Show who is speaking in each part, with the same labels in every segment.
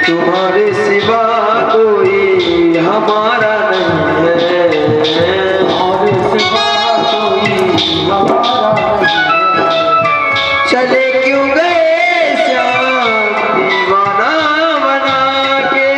Speaker 1: तुम्हारे सिवा कोई हमारा नहीं है,
Speaker 2: तुम्हारे सिवा कोई हमारा नहीं है।
Speaker 1: चले क्यों गए श्याम दीवाना बना के,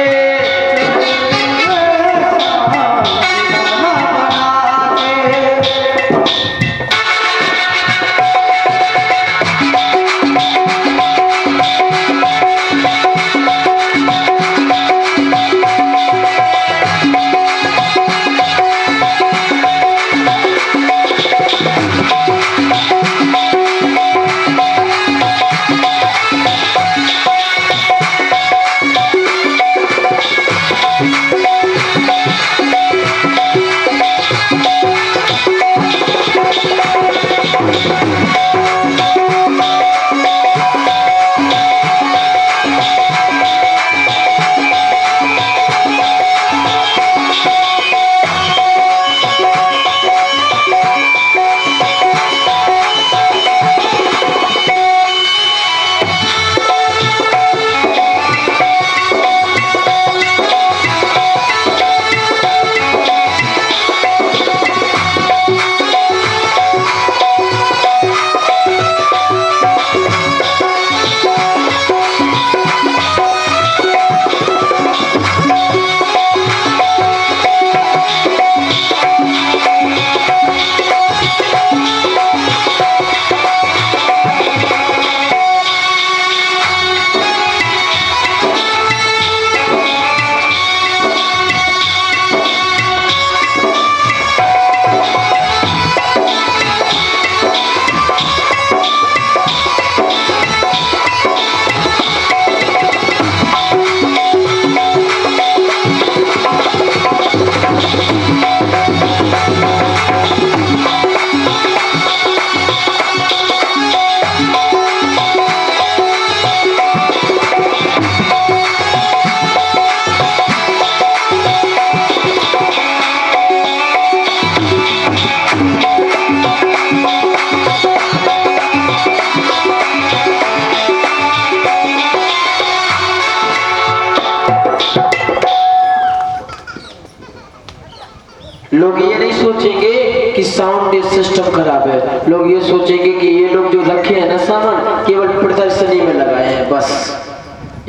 Speaker 1: लोग ये नहीं सोचेंगे कि साउंड सिस्टम खराब है, लोग ये सोचेंगे कि ये लोग जो रखे हैं ना सामान केवल प्रदर्शनी में लगाए हैं, बस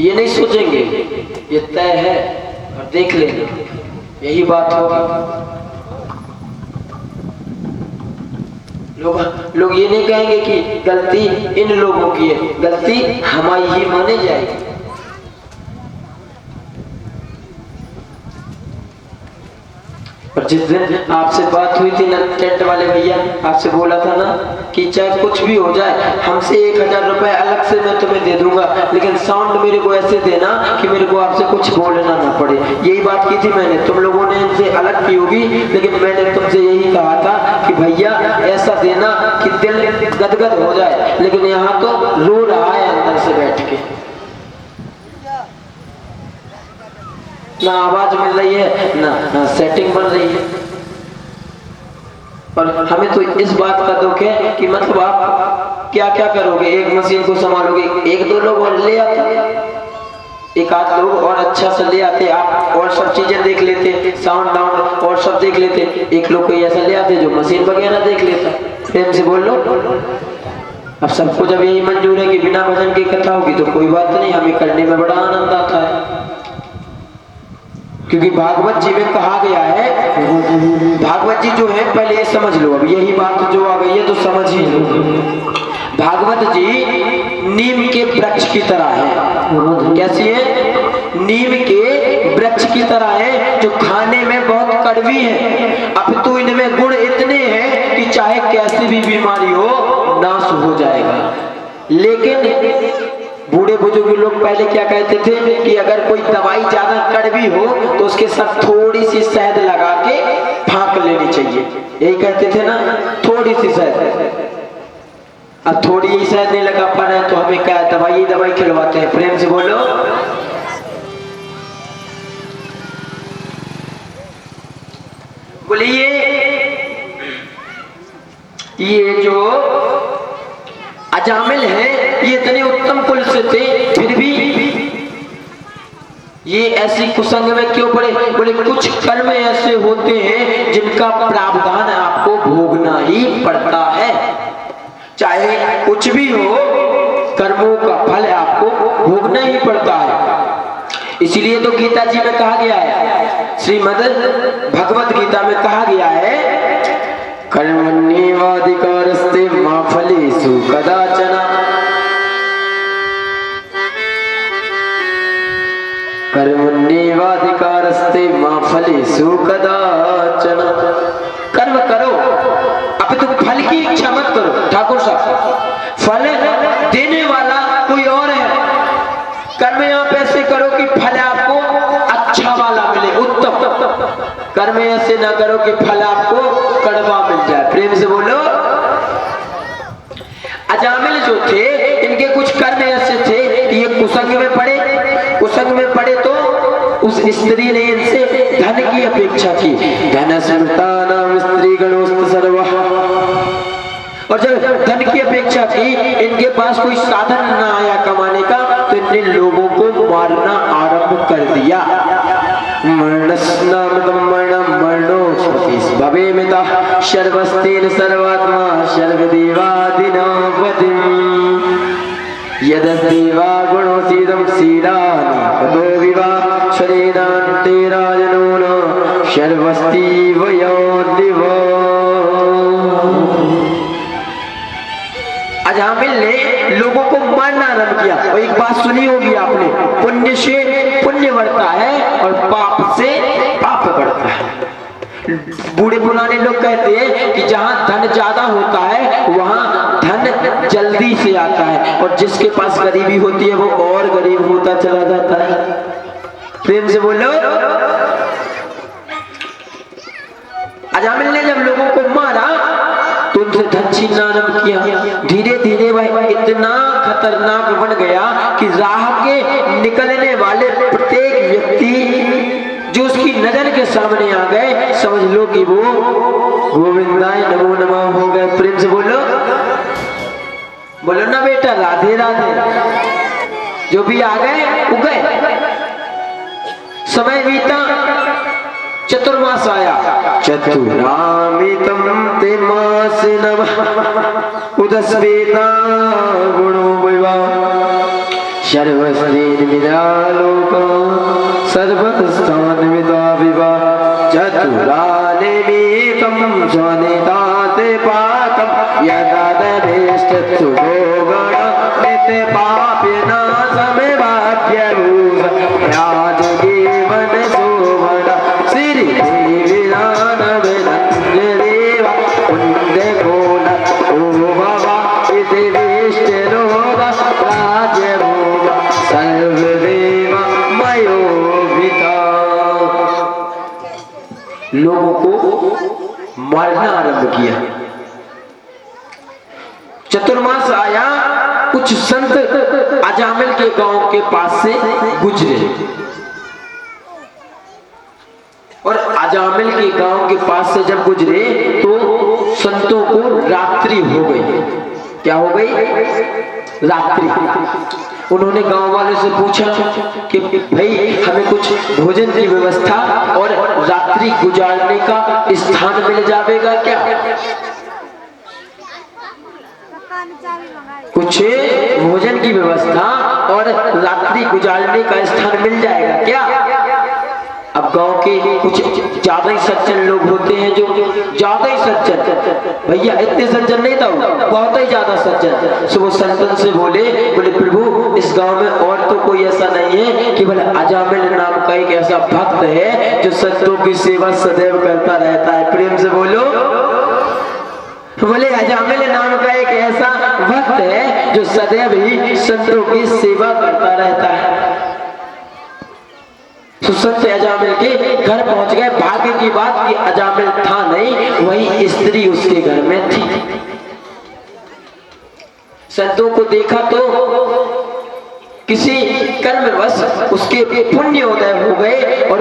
Speaker 1: ये नहीं सोचेंगे। ये तय है और देख लेना, यही बात होगी। लोग ये नहीं कहेंगे कि गलती इन लोगों की है, गलती हमारी ही मानी जाएगी। और जिस दिन आपसे बात हुई थी ना, टेंट वाले भैया आपसे बोला था ना कि चाहे कुछ भी हो जाए हमसे 1000 रुपए अलग से मैं तुम्हें दे दूंगा, लेकिन साउंड मेरे को ऐसे देना कि मेरे को आपसे कुछ बोलना ना पड़े। यही बात की थी मैंने, तुम लोगों ने इनसे अलग की होगी, लेकिन मैंने तुमसे यही कहा था कि भैया ऐसा देना कि दिल गदगद हो जाए। लेकिन यहाँ तो रो रहा है अंदर से बैठ के, ना आवाज मिल रही है ना सेटिंग बन रही है। और हमें तो इस बात का दुख है कि मतलब आप क्या क्या करोगे, एक मशीन को संभालोगे, 1-2 लोग और ले आते, 1-8 लोग और अच्छा से ले आते, आप और सब चीजें देख लेते, साउंड डाउन और सब देख लेते, एक लोग कोई ऐसा ले आते जो मशीन वगैरह देख लेता। प्रेम से बोल लो। अब सबको जब यही मंजूर है कि बिना भजन की कथा होगी तो कोई बात नहीं, हमें करने में बड़ा आनंद आता है। क्योंकि भागवत जी में कहा गया है, भागवत जी जो है पहले ये समझ लो, अब यही बात जो आ गई है तो समझ ही लो। भागवत जी नीम के वृक्ष की तरह है। कैसी है? नीम के वृक्ष की तरह है, जो खाने में बहुत कड़वी है, अब तो इनमें गुण इतने हैं कि चाहे कैसी भी बीमारी हो नाश हो जाएगा। लेकिन बूढ़े बुजुर्ग लोग पहले क्या कहते थे कि अगर कोई दवाई ज्यादा कड़वी हो तो उसके साथ थोड़ी सी शहद लगा के फाँक लेनी चाहिए, यही कहते थे ना, थोड़ी सी शहद। अब थोड़ी ही शहद नहीं लगा पा रहे तो हमें क्या दवाई खिलवाते हैं। प्रेम से बोलो। बोलिए, ये जो अजामिल है ये इतने उत्तम कुल से थे, फिर भी ये ऐसी कुसंग में क्यों पड़े? बोले कुछ कर्म ऐसे होते हैं जिनका प्रावधान आपको भोगना ही पड़ता है, चाहे कुछ भी हो, कर्मों का फल आपको भोगना ही पड़ता है। इसीलिए तो गीता जी में कहा गया है, श्रीमद् भगवत गीता में कहा गया है, कर्मण्येवाधिकारस्ते मा फलेषु कदाचन, कर्मण्येवाधिकारस्ते मा फलेषु कदाचन। कर्म करो, अब तुम फल की इच्छा मत करो। ठाकुर साहब, फल देने वाला कोई और है। कर्म आप ऐसे करो कि फल आपको अच्छा वाला मिले, उत्तम। कर्म ऐसे ना करो कि फल आपको कड़वा मिल जाए। प्रेम से बोलो। अजामिल जो थे, इनके कुछ कर्म ऐसे थे कि ये कुसंग में पड़े। कुसंग में पड़े तो उस स्त्री ने इनसे धन की अपेक्षा की। धन संतानाम स्त्री गणोस्त सर्व। और जब धन की अपेक्षा की, इनके पास कोई साधन ना आया कमाने का, तो इनने लोगों को मारना आरंभ कर दिया। भवेमिता सर्वस्तेन सर्वात्मा सर्वदेवादिनापतिम् यदस्तेवा गुणोसीदं शीलानि ततो विवा शरीरान्ते राजनो न सर्वस्तीव योदिव। अजामिल ने लोगों को मारना आरंभ किया। और एक बात सुनी होगी आपने, पुण्य से पुण्य बढ़ता है और पाप से पाप बढ़ता है। बूढ़े पुराने लोग कहते हैं कि जहाँ धन ज्यादा होता है वहाँ धन जल्दी से आता है, और जिसके पास गरीबी होती है वो और गरीब होता चला जाता है। प्रेम से बोलो। अजामिल ने जब लोगों को मारा तो उनसे धन छीनना आरंभ किया। धीरे धीरे वह इतना खतरनाक बन गया कि राह के निकलने वाले प्रत्येक व्यक्ति जो उसकी नजर के सामने आ गए, समझ लो कि वो गोविंदाय नमो नमः हो गए। प्रेम से बोलो। बोलो ना बेटा, राधे राधे। जो भी आ गए वो गए। समय बीता, चतुर्मास आया। चतुरामितम ते मास नमः उदस्वेता गुणो विवाह सर्वस्तेन विदालोक सर्वस्थान विदा विवाह चतुरानिमेकं स्वनिताते पाकं यदा दभेष्टु भोगण नित्य पापिना समेवाप्यभूष याद जीवन शोभन श्री देवीरान विनन्य देवा पुण्य गोल ओ भवा इति विष्णुरोग राज्य भोग सर्वदेव मयो विता। लोगों को मारना आरंभ किया। चतुर्मास आया, कुछ संत अजामिल के गांव के पास से गुजरे, और अजामिल के गांव के पास से जब गुजरे तो संतों को रात्रि हो गई। क्या हो गई? रात्रि। उन्होंने गांव वाले से पूछा कि भाई हमें कुछ भोजन की व्यवस्था और रात्रि गुजारने का स्थान मिल जाएगा क्या? कुछ भोजन की व्यवस्था और रात्रि गुजारने का स्थान मिल जाएगा क्या? अब गांव के कुछ ज्यादा ही सज्जन लोग होते हैं, जो ज्यादा ही सज्जन, भैया इतने सज्जन नहीं था, बहुत ही ज्यादा सज्जन। सो वो संतन से बोले प्रभु इस गांव में और तो कोई ऐसा नहीं है कि बोले अजामिल नाम का एक ऐसा भक्त है जो संतों की सेवा सदैव करता रहता है। प्रेम से बोलो। बोले अजामिल नाम का एक ऐसा भक्त है जो सदैव ही संतों की सेवा करता रहता है। संत अजामिल के घर पहुंच गए। भाग्य की बात कि अजामिल था नहीं, वही स्त्री उसके घर में थी। संतों को देखा तो किसी कर्मवश उसके पुण्य उदय हो गए, और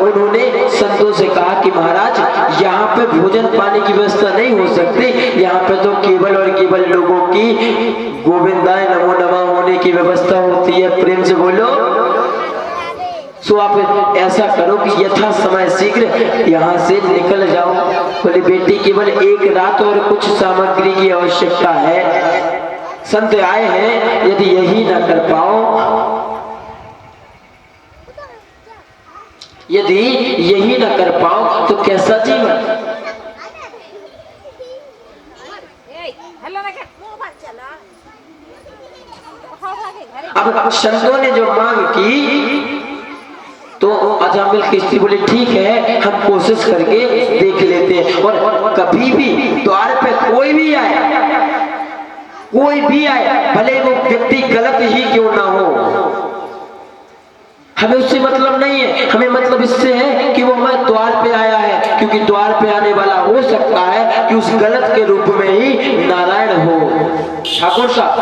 Speaker 1: उन्होंने संतों से कहा कि महाराज यहाँ पे भोजन पानी की व्यवस्था नहीं हो सकती, यहाँ पे तो केवल और केवल लोगों की गोविंदाय नमो नमः होने की व्यवस्था होती है। प्रेम से बोलो। सो आप ऐसा करो कि यथा समय शीघ्र यहाँ से निकल जाओ। बोले बेटी केवल एक रात और कुछ सामग्री की आवश्यकता है, संत आए हैं, यदि यही ना कर पाओ, यदि यही ना कर पाओ तो कैसा जीवन। अब संतों ने जो मांग की तो अजामिल की स्त्री बोली ठीक है, हम कोशिश करके देख लेते हैं। और कभी भी द्वार पे कोई भी आए, भले वो व्यक्ति गलत ही क्यों ना हो, हमें उससे मतलब नहीं है। हमें मतलब इससे है कि वो हमारे द्वार पे आया है, क्योंकि द्वार पे आने वाला हो सकता है कि उस गलत के रूप में ही नारायण हो। ठाकुर साहब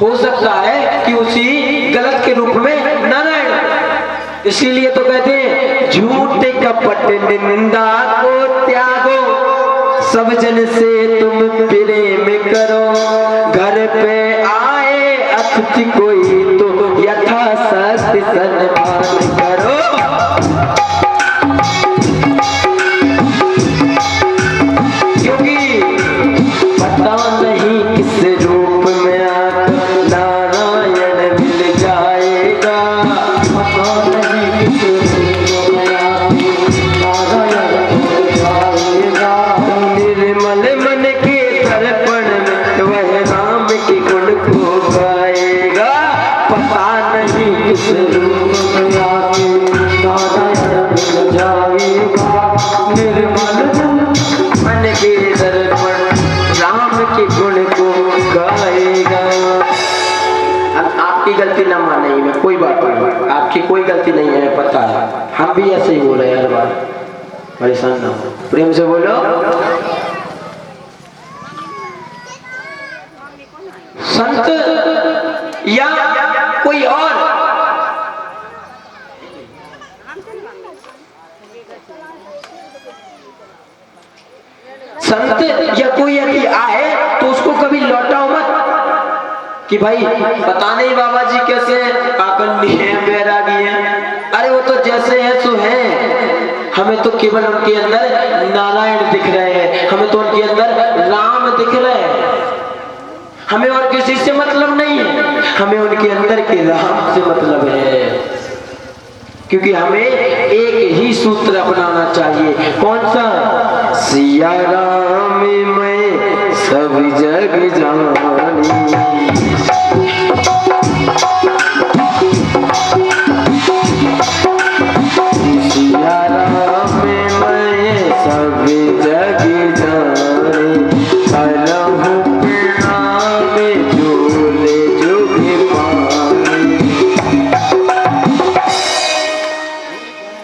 Speaker 1: हो सकता है कि उसी गलत के रूप में नारायण। इसीलिए तो कहते हैं झूठ कपट निंदा को त्यागो, सब जन से तुम प्रेम करो, घर पे आए अतिथि कोई तो यथाशक्ति सन्मान करो। क्योंकि पता नहीं किस रूप में आकर नारायण मिल जाएगा, पता नहीं किस रूप में आकर नारायण मिल जाएगा। निर्मल मन के दर्पण में वह राम के गुण को गाएगा, पता नहीं किस रूप में आकर नारायण मिल जाएगा। निर्मल मन के दर्पण राम के गुण को गाएगा। अब आपकी गलती न माने में कोई बात नहीं, आपकी कोई गलती नहीं है, पता है, हम भी ऐसे ही हो रहे हैं हर बार, परेशान ना हो, प्रेम से बोलो। संत या कोई और संत या कोई यदि आए तो उसको कभी लौटाओ मत कि भाई पता नहीं बाबा जी कैसे आकंदी है, बैरागी है। अरे वो तो जैसे है सो है, हमें तो केवल उनके अंदर नारायण दिख रहे हैं, हमें तो उनके अंदर राम दिख रहे हैं, हमें और किसी से मतलब नहीं है, हमें उनके अंदर के राम से मतलब है। क्योंकि हमें एक ही सूत्र अपनाना चाहिए, कौन सा? सिया राम मैं सब जग जानी, सिया राम मैं सब जग जानी, अलहु प्रणाम झूले जुगे पानी।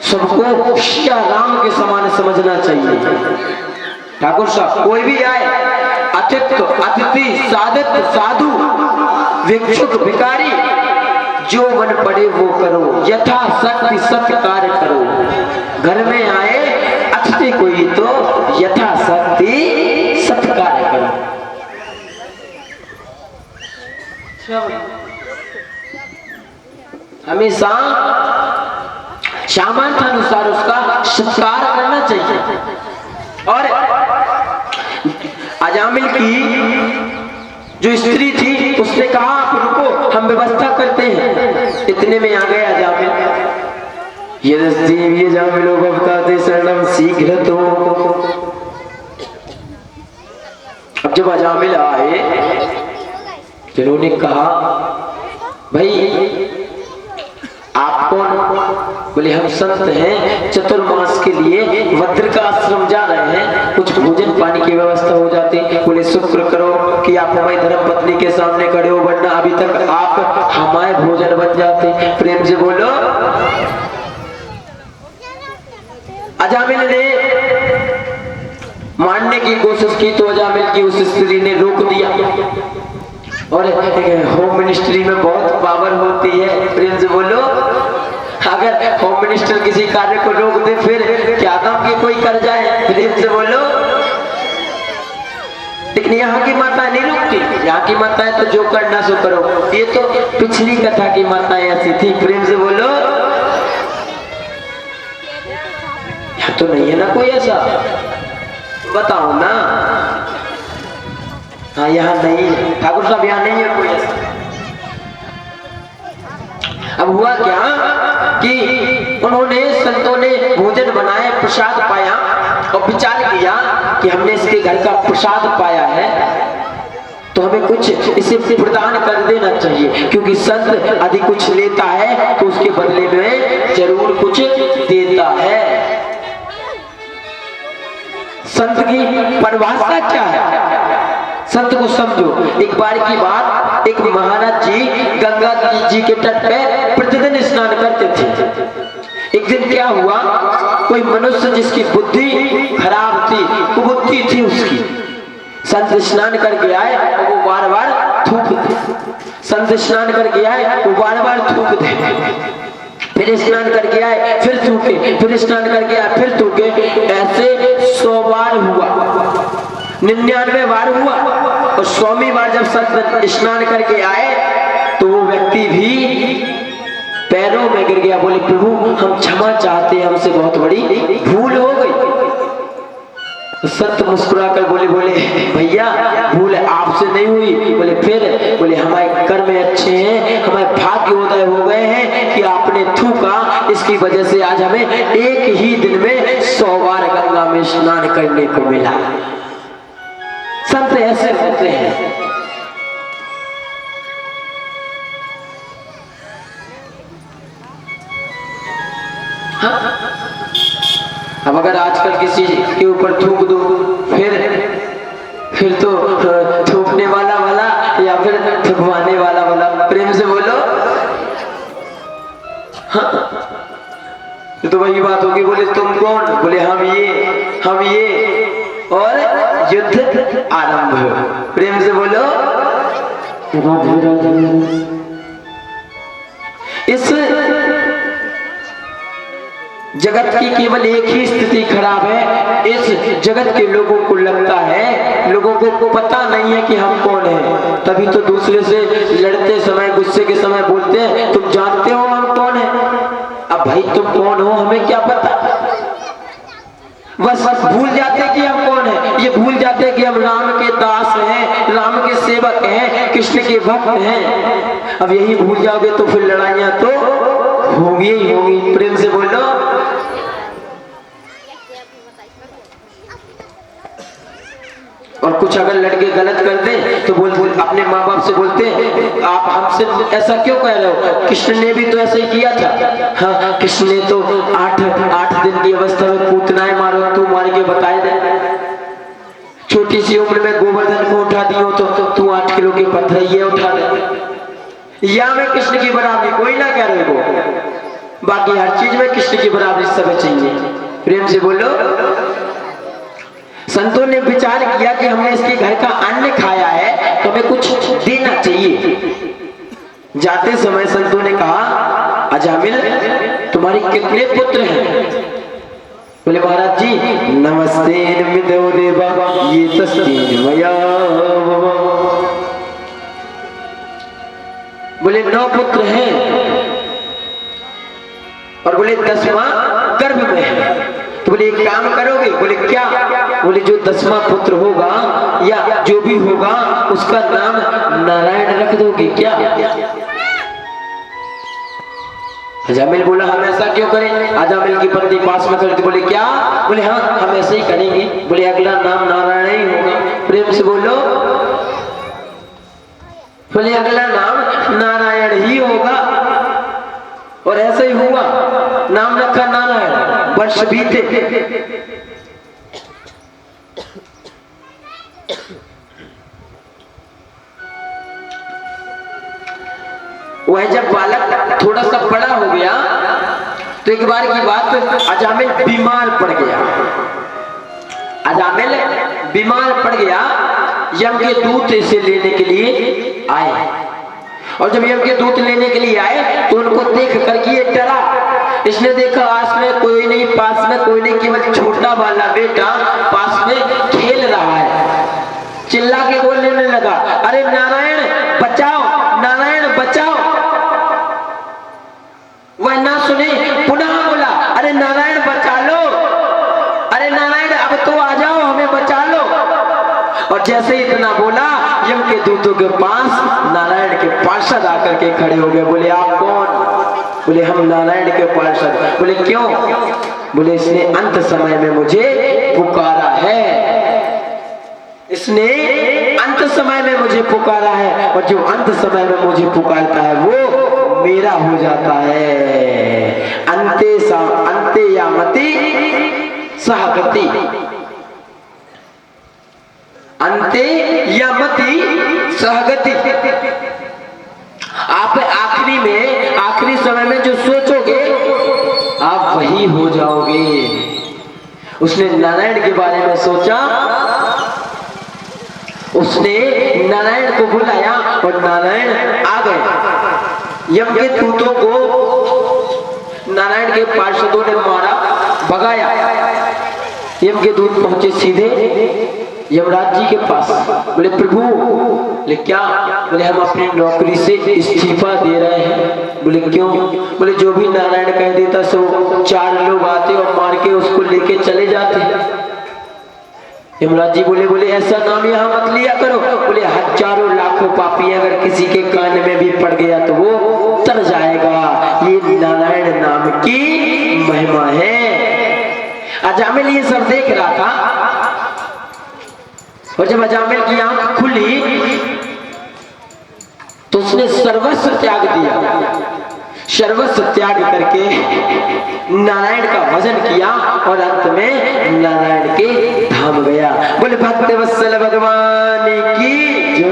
Speaker 1: सबको सिया राम के समान समझना चाहिए। ठाकुर साहब कोई भी आए, अतिथि साधित साधु भिक्षुक भिखारी, जो मन पड़े वो करो, यथाशक्ति सत्कार करो। घर में आए अतिथि कोई तो यथाशक्ति सत्कार करो। हमेशा सामर्थ्य अनुसार उसका सत्कार करना चाहिए। और अजामिल की जो स्त्री थी उसने कहा आप रुको, हम व्यवस्था करते हैं। इतने में आ गए अजामिल, ये जामिलो भवताते शरणम शीघ्र तो। अब जब अजामिल आए जिन्होंने कहा भाई आप कौन? बोले हम संत हैं, चतुर्मास के लिए वज्र का आश्रम जा रहे हैं, कुछ भोजन पानी की व्यवस्था हो जाती। बोले शुक्र करो कि आप हमारी धर्म पत्नी के सामने खड़े हो, वरना अभी तक आप हमारे भोजन बन जाते। प्रेम से बोलो। अजामिल ने मारने की कोशिश की तो अजामिल की उस स्त्री ने रोक दिया। और होम मिनिस्ट्री में बहुत पावर होती है, प्रेम से बोलो। अगर होम मिनिस्टर किसी कार्य को रोक दे फिर क्या दम के कोई कर जाए, प्रेम से बोलो। लेकिन यहाँ की माता नहीं रुकती, यहाँ की माता है तो जो करना सो करो। ये तो पिछली कथा की माता ऐसी थी, प्रेम से बोलो। नहीं है ना कोई ऐसा, बताओ ना। हाँ यहाँ नहीं है ठाकुर साहब, यहाँ नहीं है कोई ऐसा। अब हुआ क्या कि उन्होंने संतों ने भोजन बनाए, प्रसाद पाया और विचार किया कि हमने इसके घर का प्रसाद पाया है तो हमें कुछ इसे प्रदान कर देना चाहिए, क्योंकि संत यदि कुछ लेता है तो उसके बदले में जरूर कुछ देता है। संत की परिभाषा क्या है, संत को समझो। एक बार की बात, एक महाराज जी गंगा जी के तट पे प्रतिदिन स्नान करते थे। एक दिन क्या हुआ, कोई मनुष्य जिसकी बुद्धि खराब थी, कुबुद्धि थी उसकी, संत स्नान करके आए और वो बार बार थूक दे, संत स्नान करके आए वो बार बार थूक दे, फिर स्नान करके आए फिर थूके, फिर स्नान करके आए फिर थूके, ऐसे 100 बार हुआ, 99 बार हुआ। और 100वीं बार जब संत स्नान करके आए तो वो व्यक्ति भी पैरों में गिर गया, बोले प्रभु हम क्षमा चाहते हैं, हमसे बहुत बड़ी भूल हो गई। संत मुस्कुराकर बोले भैया भूल आपसे नहीं हुई, बोले फिर, बोले हमारे कर्म अच्छे हैं, हमारे भाग्योदय हो गए हैं कि आपने थूका, इसकी वजह से आज हमें एक ही दिन में 100 बार गंगा में स्नान करने को मिला। संत ऐसे होते हैं। हाँ? अब अगर आजकल किसी के ऊपर थूक दो, फिर तो थूकने वाला या फिर थुकवाने वाला, प्रेम से बोलो। हाँ? तो वही बात होगी, बोले तुम कौन, बोले हम ये, और युद्ध आरंभ। प्रेम से बोलो। इस जगत की केवल एक ही स्थिति खराब है, इस जगत के लोगों को लगता है, लोगों को पता नहीं है कि हम कौन हैं, तभी तो दूसरे से लड़ते समय, गुस्से के समय बोलते हैं तुम जानते हो हम कौन हैं। अब भाई तुम कौन हो हमें क्या पता, बस भूल जाते कि हम कौन हैं, ये भूल जाते कि हम राम के दास हैं, राम के सेवक हैं, कृष्ण के भक्त हैं। अब यही भूल जाओगे तो फिर लड़ाइयां तो होंगी ही होंगी। प्रेम से बोलो। और कुछ अगर लड़के गलत कर दें तो बोल अपने माँ बाप से बोलते हैं आप हमसे ऐसा क्यों कह रहे हो, कृष्ण ने भी तो ऐसा ही किया था। हाँ कृष्ण ने तो 8 दिन की अवस्था में पूतनाएं मारो, तू मार के बताए दे। छोटी सी उम्र में गोवर्धन को उठा दियो तो तू 8 किलो के पत्थर उठा दे। या मैं कृष्ण की बराबरी कोई ना कह रहे हो, बाकी हर चीज में कृष्ण की बराबरी सब चाहिए। प्रेम से बोलो। संतों ने विचार किया कि हमने इसके घर का अन्न खाया है तो हमें कुछ देना चाहिए। जाते समय संतों ने कहा अजामिल तुम्हारे कितने पुत्र हैं? बोले महाराज जी नमस्ते देवा ये तस्तीन मया। बोले 9 पुत्र हैं और बोले 10वां गर्भ में है। तो बोले एक काम करोगे? बोले क्या? बोले जो 10वां पुत्र होगा या जो भी होगा उसका नाम नारायण रख दोगे क्या? अजामिल बोला हम ऐसा क्यों करें? अजामिल की पत्नी पास में खड़ी थी, बोले क्या? बोले हाँ हम ऐसे ही करेंगे। बोले अगला नाम नारायण ही होगा। प्रेम से बोलो। बोले अगला नाम नारायण ही होगा। और ऐसा ही हुआ, नाम रखा नारायण। वर्ष बीते, वह जब बालक थोड़ा सा बड़ा हो गया तो एक बार की बात अजामिल बीमार पड़ गया। अजामिल बीमार पड़ गया, यम के दूत इसे लेने के लिए आए और जब यम के दूत लेने के लिए आए तो उनको देख करके ये डरा। इसने देखा आस में कोई नहीं, पास में कोई नहीं, केवल छोटा वाला बेटा पास में खेल रहा है। चिल्ला के बोलने लगा अरे नारायण बचाओ, नारायण बचाओ। वह ना सुने, पुनः बोला अरे नारायण बचा लो। और जैसे ही इतना बोला, यम के दूतों के पास नारायण के पार्षद आकर के खड़े हो गए। बोले आप कौन? बोले हम नारायण के पार्षद। बोले क्यों? बोले इसने अंत समय में मुझे पुकारा है, इसने अंत समय में मुझे पुकारा है, और जो अंत समय में मुझे पुकारता है वो मेरा हो जाता है। अंते यामति सहगति, अंते यामति सहगति। आप आखिरी में, आखिरी समय में जो सोचोगे आप वही हो जाओगे। उसने नारायण के बारे में सोचा, उसने नारायण को बुलाया और नारायण आ गए। यम के दूतों को नारायण के पार्षदों ने मारा, भगाया। यम के दूत पहुंचे सीधे यमराज जी के पास। बोले प्रभु, बोले क्या? बोले हम अपनी नौकरी से इस्तीफा दे रहे हैं। बोले क्यों? बोले जो भी नारायण कह देता सो 4 लोग आते और मार के उसको लेके चले जाते। यमराज जी बोले ऐसा नाम यहाँ मत लिया करो। बोले हजारों लाखों पापी अगर किसी के कान में भी पड़ गया तो वो तर जाएगा। ये नारायण नाम की महिमा है। अजामिल ये सब देख रहा था, और जब अजामिल की आंख खुली तो उसने सर्वस्व त्याग दिया। सर्वस्व त्याग करके नारायण का भजन किया और अंत में नारायण के धाम गया। बोले भक्त वत्सल भगवान की जय।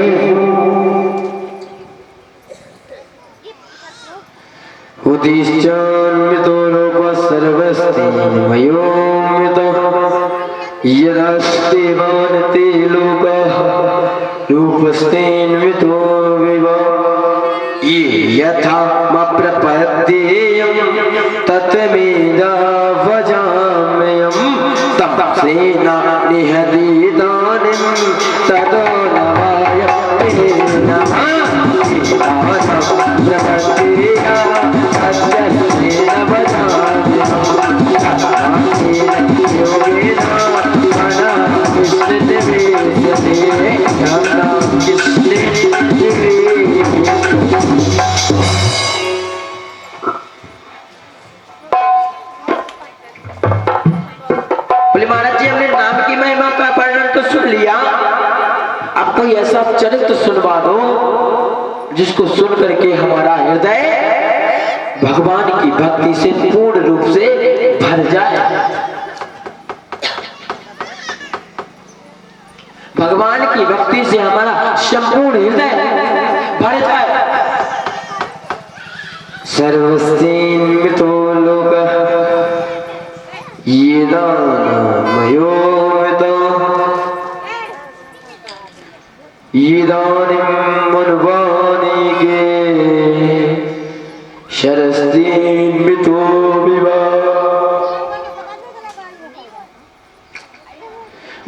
Speaker 1: उदिश्चान्वितो लोक सर्वस्तिमयोमितो यदस्ति भानते लोकः रूपस्तेन्वितो विभव। ये यथा प्रपद्येयं तत्मेधावजाम्यहं तं सेना निहदिदानीं ततो नवाय ते नमः। प्रपद्येया तस्य योगेन मना विष्णुदेवेशते ध्यानं कृष्णे कोई ऐसा चरित्र सुनवा दो जिसको सुन करके हमारा हृदय भगवान की भक्ति से पूर्ण रूप से भर जाए, भगवान की भक्ति से हमारा संपूर्ण हृदय भर जाए। सर्वस्तेन्वितो लोकः येदानमयोमितो इदानीं मनुवानिके शरस्तेन्वितो विभव।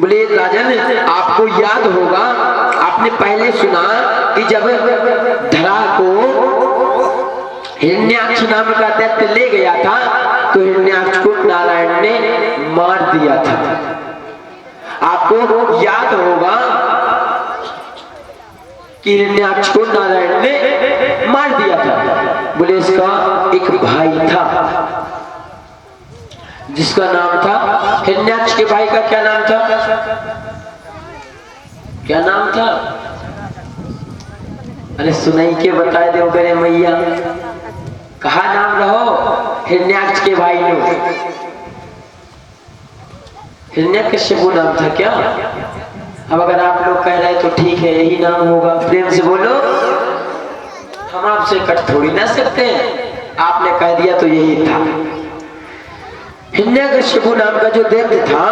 Speaker 1: बोले राजन, आपको याद होगा, आपने पहले सुना कि जब धरा को हिरण्याक्ष नाम का दैत्य ले गया था तो हिरण्याक्ष को नारायण ने मार दिया था। आपको याद होगा कि हिरण्याक्ष को नारायण ने मार दिया था। बोले इसका एक भाई था जिसका नाम था हिरण्याक्ष के भाई का क्या नाम था? क्या नाम था? अरे सुनाई के बता दो करे मैया, कहा नाम रहो हिरण्याक्ष के भाई ने? हिरण्यकश्यप नाम था क्या? अब अगर आप लोग कह रहे तो ठीक है, यही नाम होगा। प्रेम से बोलो, हम आपसे कट थोड़ी ना सकते हैं, आपने कह दिया तो यही था। हिरण्यकश्यप नाम का जो दैत्य था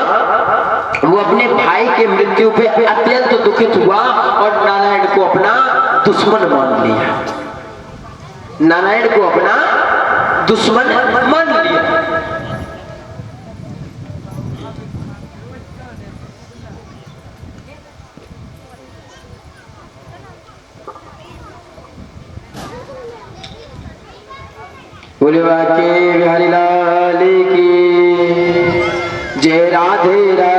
Speaker 1: वो अपने भाई के मृत्यु पे अत्यंत दुखित हुआ और नारायण को अपना दुश्मन मान लिया। नारायण को अपना दुश्मन मान लिया। बोले बाके बिहारी लाल की जय। राधे राधे।